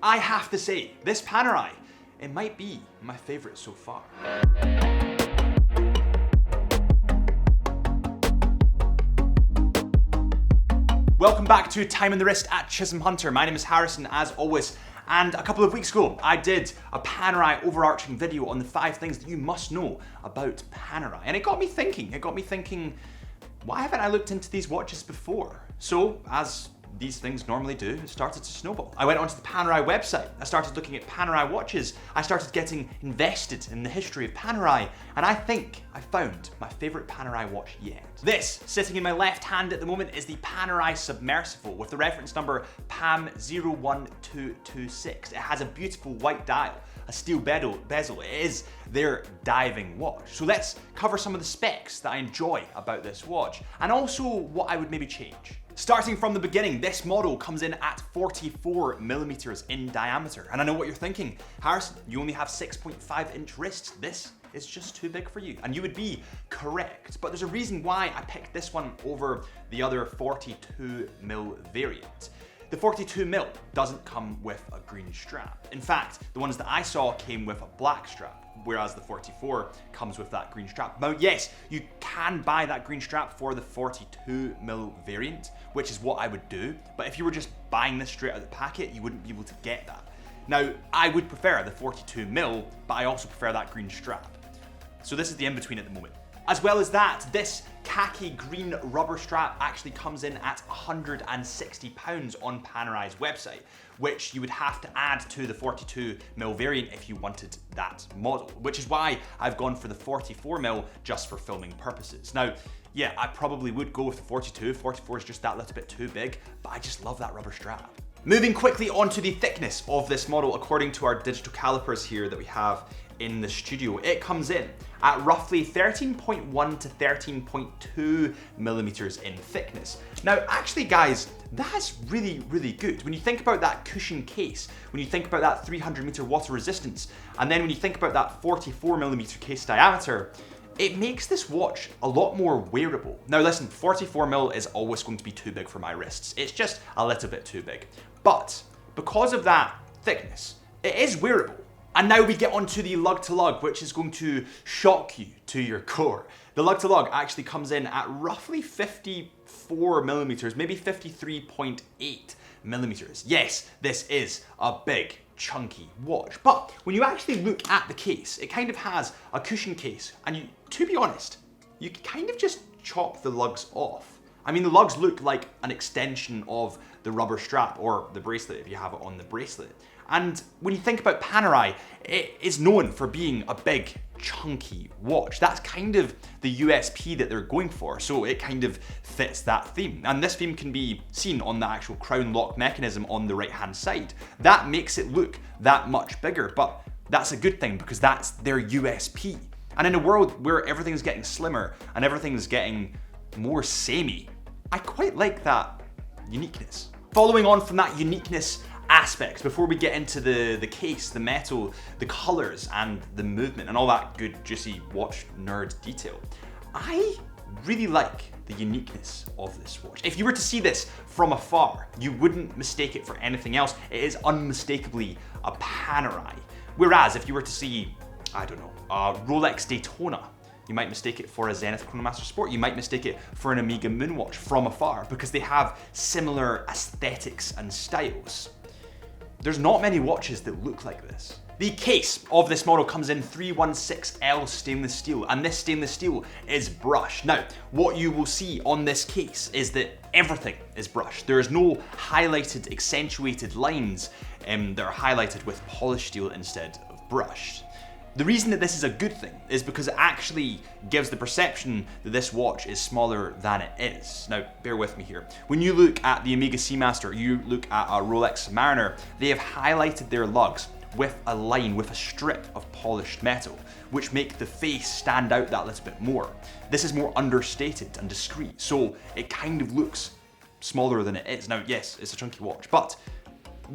I have to say, this Panerai, it might be my favorite so far. Welcome back to Time on the Wrist at Chisholm Hunter. My name is Harrison, as always, and a couple of weeks ago, I did a Panerai overarching video on the 5 things that you must know about Panerai. And it got me thinking, why haven't I looked into these watches before? So, as these things normally do, it started to snowball. I went onto the Panerai website, I started looking at Panerai watches, I started getting invested in the history of Panerai, and I think I found my favorite Panerai watch yet. This, sitting in my left hand at the moment, is the Panerai Submersible with the reference number PAM01226. It has a beautiful white dial, a steel bezel. It is their diving watch. So let's cover some of the specs that I enjoy about this watch, and also what I would maybe change. Starting from the beginning, this model comes in at 44 millimeters in diameter. And I know what you're thinking, Harrison, you only have 6.5 inch wrists. This is just too big for you. And you would be correct, but there's a reason why I picked this one over the other 42 mil variant. The 42 mil doesn't come with a green strap. In fact, the ones that I saw came with a black strap, whereas the 44 comes with that green strap. Now, yes, you can buy that green strap for the 42 mil variant, which is what I would do, but if you were just buying this straight out of the packet, you wouldn't be able to get that. Now, I would prefer the 42 mil, but I also prefer that green strap. So this is the in-between at the moment. As well as that, this khaki green rubber strap actually comes in at £160 on Panerai's website, which you would have to add to the 42 mil variant if you wanted that model, which is why I've gone for the 44 mil just for filming purposes. Now, yeah, I probably would go with the 42. 44 is just that little bit too big, but I just love that rubber strap. Moving quickly on to the thickness of this model, according to our digital calipers here that we have in the studio, it comes in at roughly 13.1 to 13.2 millimeters in thickness. Now, actually, guys, that's really, really good. When you think about that cushion case, when you think about that 300 meter water resistance, and then when you think about that 44 millimeter case diameter, it makes this watch a lot more wearable. Now listen, 44 mil is always going to be too big for my wrists. It's just a little bit too big. But because of that thickness, it is wearable. And now we get onto the lug to lug, which is going to shock you to your core. The lug to lug actually comes in at roughly 54 millimeters, maybe 53.8 millimeters. Yes, this is a big, chunky watch. But when you actually look at the case, it kind of has a cushion case. And you, to be honest, you can kind of just chop the lugs off. I mean, the lugs look like an extension of the rubber strap or the bracelet if you have it on the bracelet. And when you think about Panerai, it is known for being a big, chunky watch. That's kind of the USP that they're going for, so it kind of fits that theme. And this theme can be seen on the actual crown lock mechanism on the right-hand side. That makes it look that much bigger, but that's a good thing because that's their USP. And in a world where everything's getting slimmer and everything's getting more samey, I quite like that uniqueness. Following on from that uniqueness aspects, before we get into the case, the metal, the colors, and the movement, and all that good, juicy watch nerd detail, I really like the uniqueness of this watch. If you were to see this from afar, you wouldn't mistake it for anything else. It is unmistakably a Panerai. Whereas if you were to see, I don't know, a Rolex Daytona, you might mistake it for a Zenith Chronomaster Sport. You might mistake it for an Omega Moonwatch from afar because they have similar aesthetics and styles. There's not many watches that look like this. The case of this model comes in 316L stainless steel, and this stainless steel is brushed. Now, what you will see on this case is that everything is brushed. There is no highlighted, accentuated lines that are highlighted with polished steel instead of brushed. The reason that this is a good thing is because it actually gives the perception that this watch is smaller than it is. Now, bear with me here. When you look at the Omega Seamaster, you look at a Rolex Submariner, they have highlighted their lugs with a line, with a strip of polished metal, which make the face stand out that little bit more. This is more understated and discreet, so it kind of looks smaller than it is. Now, yes, it's a chunky watch, but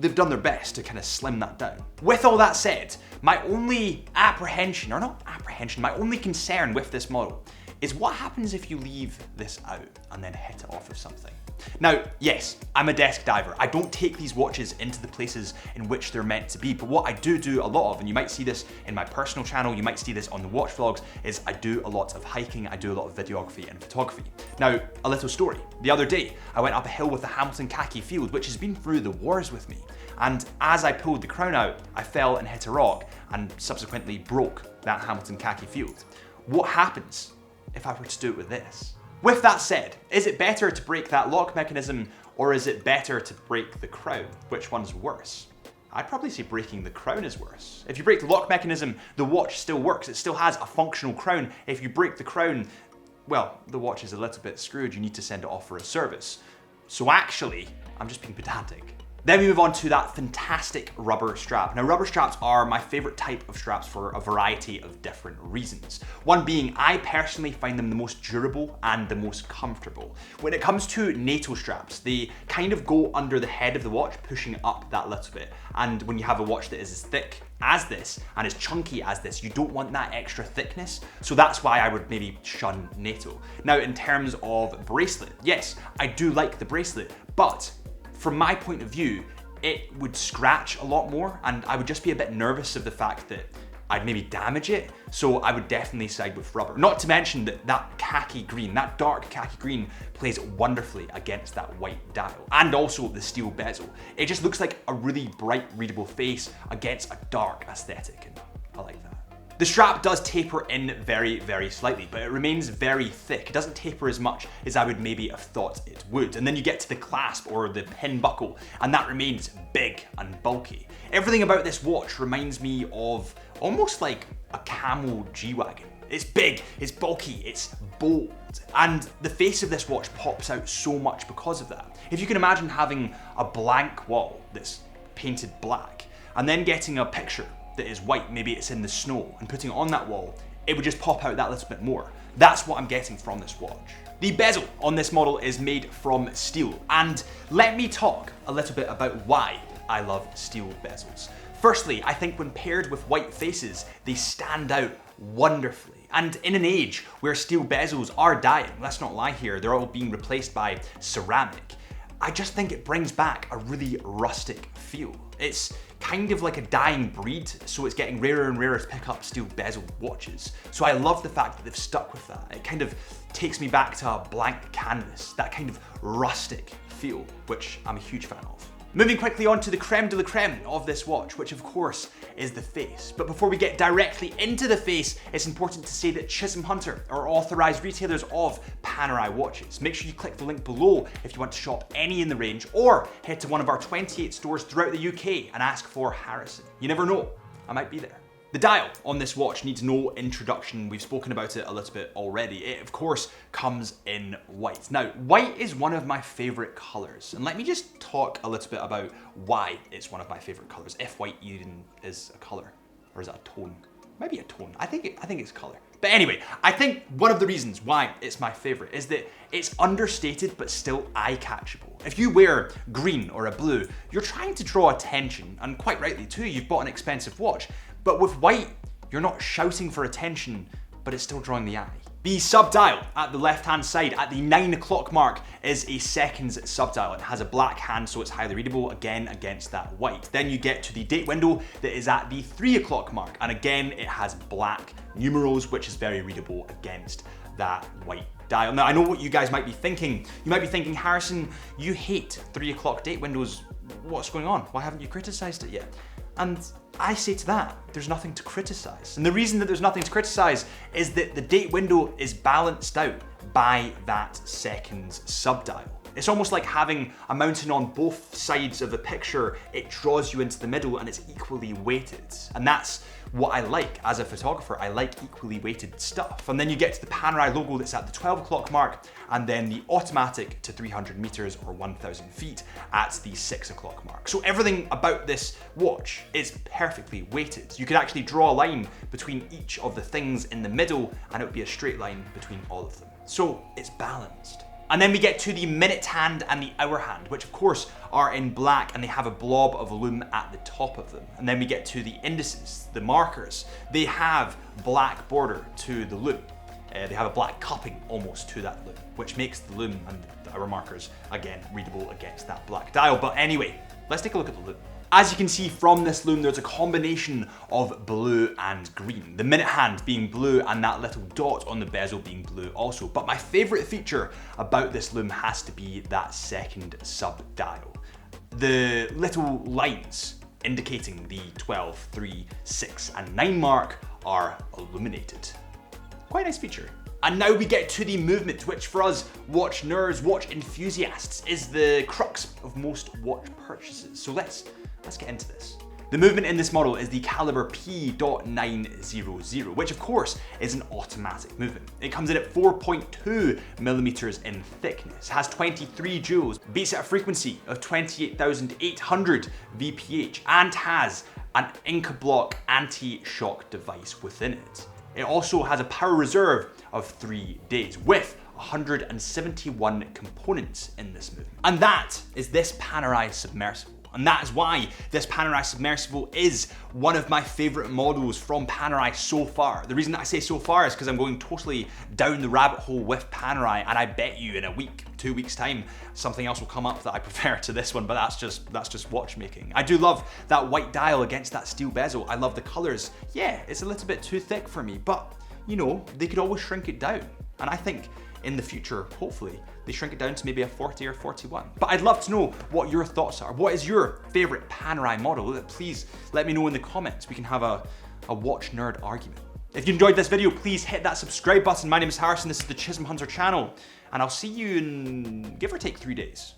they've done their best to kind of slim that down. With all that said, my only my only concern with this model is what happens if you leave this out and then hit it off with something. Now, yes, I'm a desk diver. I don't take these watches into the places in which they're meant to be, but what I do a lot of, and you might see this in my personal channel, you might see this on the watch vlogs, is I do a lot of hiking, I do a lot of videography and photography. Now, a little story. The other day, I went up a hill with the Hamilton khaki field, which has been through the wars with me. And as I pulled the crown out, I fell and hit a rock and subsequently broke that Hamilton khaki field. What happens if I were to do it with this? With that said, is it better to break that lock mechanism or is it better to break the crown? Which one's worse? I'd probably say breaking the crown is worse. If you break the lock mechanism, the watch still works. It still has a functional crown. If you break the crown, well, the watch is a little bit screwed. You need to send it off for a service. So actually, I'm just being pedantic. Then we move on to that fantastic rubber strap. Now, rubber straps are my favorite type of straps for a variety of different reasons. One being, I personally find them the most durable and the most comfortable. When it comes to NATO straps, they kind of go under the head of the watch, pushing up that little bit. And when you have a watch that is as thick as this and as chunky as this, you don't want that extra thickness. So that's why I would maybe shun NATO. Now, in terms of bracelet, yes, I do like the bracelet, but from my point of view, it would scratch a lot more and I would just be a bit nervous of the fact that I'd maybe damage it. So I would definitely side with rubber. Not to mention that that khaki green, that dark khaki green plays wonderfully against that white dial and also the steel bezel. It just looks like a really bright, readable face against a dark aesthetic and I like that. The strap does taper in very, very slightly, but it remains very thick. It doesn't taper as much as I would maybe have thought it would. And then you get to the clasp or the pin buckle, and that remains big and bulky. Everything about this watch reminds me of almost like a camel G-Wagon. It's big, it's bulky, it's bold. And the face of this watch pops out so much because of that. If you can imagine having a blank wall that's painted black, and then getting a picture that is white, maybe it's in the snow, and putting it on that wall, it would just pop out that little bit more. That's what I'm getting from this watch. The bezel on this model is made from steel, and let me talk a little bit about why I love steel bezels. Firstly, I think when paired with white faces, they stand out wonderfully. And in an age where steel bezels are dying, let's not lie here, they're all being replaced by ceramic, I just think it brings back a really rustic feel. It's kind of like a dying breed, so it's getting rarer and rarer to pick up steel bezel watches. So I love the fact that they've stuck with that. It kind of takes me back to a blank canvas, that kind of rustic feel, which I'm a huge fan of. Moving quickly on to the creme de la creme of this watch, which of course is the face. But before we get directly into the face, it's important to say that Chisholm Hunter are authorized retailers of Panerai watches. Make sure you click the link below if you want to shop any in the range, or head to one of our 28 stores throughout the UK and ask for Harrison. You never know, I might be there. The dial on this watch needs no introduction. We've spoken about it a little bit already. It, of course, comes in white. Now, white is one of my favorite colors. And let me just talk a little bit about why it's one of my favorite colors, if white even is a color. Or is it a tone? Maybe a tone. I think it's color. But anyway, I think one of the reasons why it's my favorite is that it's understated but still eye-catchable. If you wear green or a blue, you're trying to draw attention, and quite rightly too, you've bought an expensive watch. But with white, you're not shouting for attention, but it's still drawing the eye. The sub-dial at the left-hand side at the 9 o'clock mark is a seconds sub-dial. It has a black hand, so it's highly readable, again, against that white. Then you get to the date window that is at the 3 o'clock mark, and again, it has black numerals, which is very readable against that white dial. Now, I know what you guys might be thinking. You might be thinking, Harrison, you hate 3 o'clock date windows. What's going on? Why haven't you criticized it yet? And I say to that, there's nothing to criticize. And the reason that there's nothing to criticize is that the date window is balanced out by that seconds sub-dial. It's almost like having a mountain on both sides of the picture. It draws you into the middle and it's equally weighted. And that's what I like as a photographer. I like equally weighted stuff. And then you get to the Panerai logo that's at the 12 o'clock mark, and then the automatic to 300 meters or 1,000 feet at the 6 o'clock mark. So everything about this watch is perfectly weighted. You could actually draw a line between each of the things in the middle and it would be a straight line between all of them. So it's balanced. And then we get to the minute hand and the hour hand, which of course are in black and they have a blob of lume at the top of them. And then we get to the indices, the markers. They have black border to the lume. They have a black cupping almost to that lume, which makes the lume and the hour markers, again, readable against that black dial. But anyway, let's take a look at the lume. As you can see from this lume, there's a combination of blue and green. The minute hand being blue and that little dot on the bezel being blue also. But my favorite feature about this lume has to be that second sub dial. The little lines indicating the 12, 3, 6, and 9 mark are illuminated. Quite a nice feature. And now we get to the movement, which for us watch nerds, watch enthusiasts, is the crux of most watch purchases. So let's get into this. The movement in this model is the caliber P.900, which of course is an automatic movement. It comes in at 4.2 millimeters in thickness, has 23 joules, beats at a frequency of 28,800 VPH, and has an Inca block anti-shock device within it. It also has a power reserve of 3 days with 171 components in this movement. And that is this Panerai submersible. And that is why this Panerai submersible is one of my favorite models from Panerai so far. The reason that I say so far is because I'm going totally down the rabbit hole with Panerai, and I bet you in a week, 2 weeks time, something else will come up that I prefer to this one, but that's just watchmaking. I do love that white dial against that steel bezel. I love the colors. Yeah, it's a little bit too thick for me, but you know, they could always shrink it down. And I think in the future, hopefully, they shrink it down to maybe a 40 or 41. But I'd love to know what your thoughts are. What is your favorite Panerai model? Please let me know in the comments. We can have a watch nerd argument. If you enjoyed this video, please hit that subscribe button. My name is Harrison, this is the Chisholm Hunter channel, and I'll see you in, give or take, 3 days.